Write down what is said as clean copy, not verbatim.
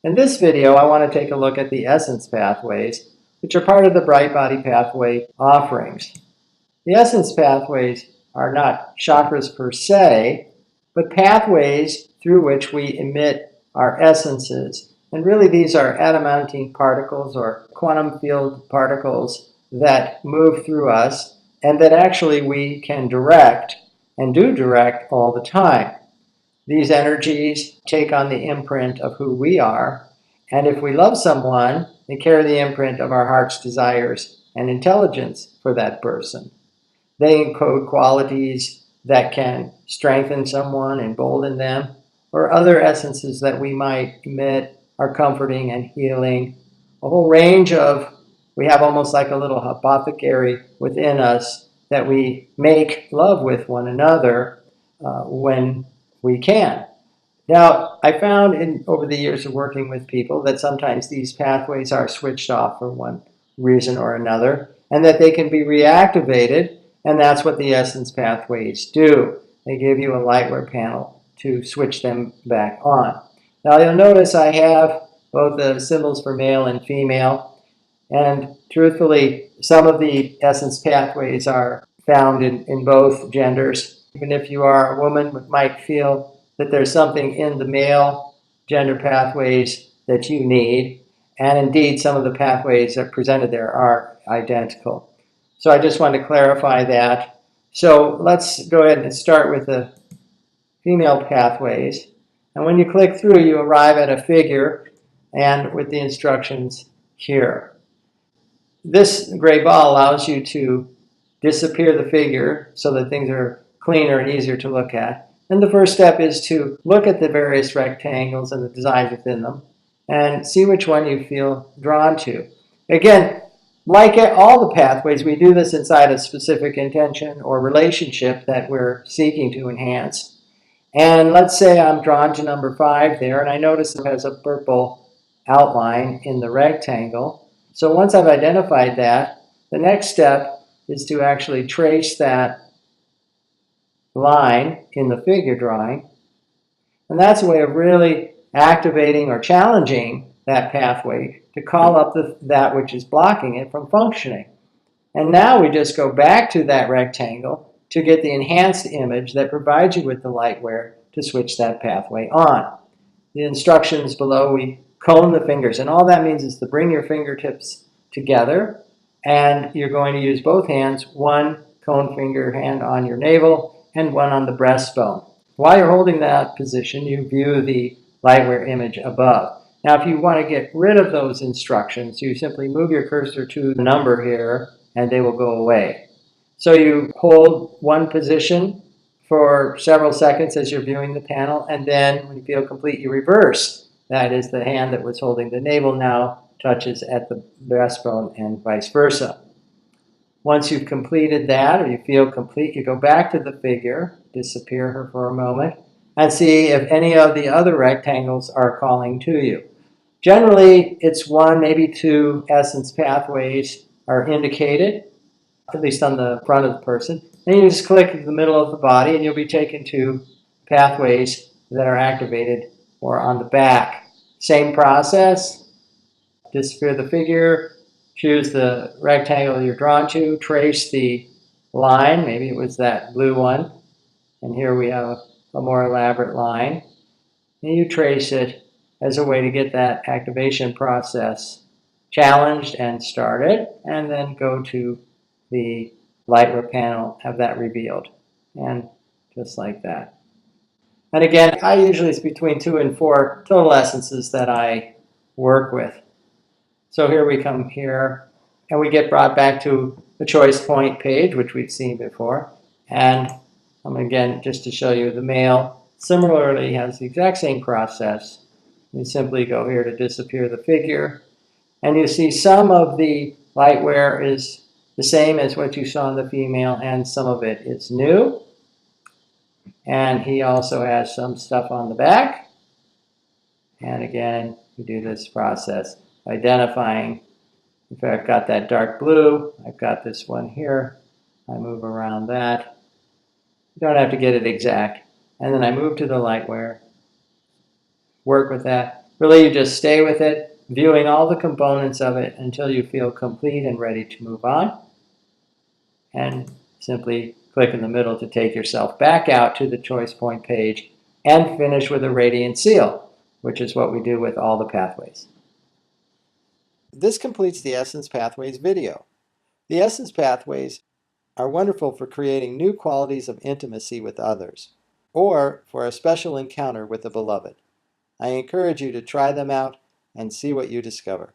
In this video, I want to take a look at the essence pathways, which are part of the Bright Body Pathway offerings. The essence pathways are not chakras per se, but pathways through which we emit our essences. And really these are adamantine particles or quantum field particles that move through us and that actually we can direct and do direct all the time. These energies take on the imprint of who we are, and if we love someone, they carry the imprint of our heart's desires and intelligence for that person. They encode qualities that can strengthen someone, embolden them, or other essences that we might emit are comforting and healing. A whole range of, we have almost like a little apothecary within us that we make love with one another when we can. Now, I found over the years of working with people that sometimes these pathways are switched off for one reason or another, and that they can be reactivated, and that's what the essence pathways do. They give you a lightware panel to switch them back on. Now, you'll notice I have both the symbols for male and female, and truthfully, some of the essence pathways are found in both genders. Even if you are a woman, might feel that there's something in the male gender pathways that you need. And indeed, some of the pathways that are presented there are identical. So I just want to clarify that. So let's go ahead and start with the female pathways. And when you click through, you arrive at a figure and with the instructions here. This gray ball allows you to disappear the figure so that things are cleaner and easier to look at. And the first step is to look at the various rectangles and the designs within them and see which one you feel drawn to. Again, like all the pathways, we do this inside a specific intention or relationship that we're seeking to enhance. And let's say I'm drawn to number 5 there, and I notice it has a purple outline in the rectangle. So once I've identified that, the next step is to actually trace that line in the figure drawing. And that's a way of really activating or challenging that pathway to call up that which is blocking it from functioning. And now we just go back to that rectangle to get the enhanced image that provides you with the lightware to switch that pathway on. The instructions below, we cone the fingers, and all that means is to bring your fingertips together, and you're going to use both hands, one cone finger hand on your navel and one on the breastbone. While you're holding that position, you view the lightware image above. Now, if you want to get rid of those instructions, you simply move your cursor to the number here, and they will go away. So you hold one position for several seconds as you're viewing the panel, and then when you feel complete, you reverse. That is, the hand that was holding the navel now touches at the breastbone and vice versa. Once you've completed that, or you feel complete, you go back to the figure, disappear her for a moment, and see if any of the other rectangles are calling to you. Generally, it's 1, maybe 2 essence pathways are indicated, at least on the front of the person. Then you just click in the middle of the body, and you'll be taken to pathways that are activated or on the back. Same process, disappear the figure, choose the rectangle you're drawn to, trace the line, maybe it was that blue one, and here we have a more elaborate line, and you trace it as a way to get that activation process challenged and started, and then go to the lightware panel, have that revealed, and just like that. And again, I usually it's between 2 and 4 total essences that I work with. So here we come here, and we get brought back to the choice point page, which we've seen before. And again, just to show you, the male similarly has the exact same process. You simply go here to disappear the figure, and you see some of the lightware is the same as what you saw in the female, and some of it is new. And he also has some stuff on the back. And again, you do this process, identifying, if I've got that dark blue, I've got this one here, I move around that. You don't have to get it exact. And then I move to the lightware, work with that, Really, you just stay with it, viewing all the components of it until you feel complete and ready to move on. And simply click in the middle to take yourself back out to the choice point page and finish with a radiant seal, which is what we do with all the pathways. This completes the Essence Pathways video. The Essence Pathways are wonderful for creating new qualities of intimacy with others, or for a special encounter with the beloved. I encourage you to try them out and see what you discover.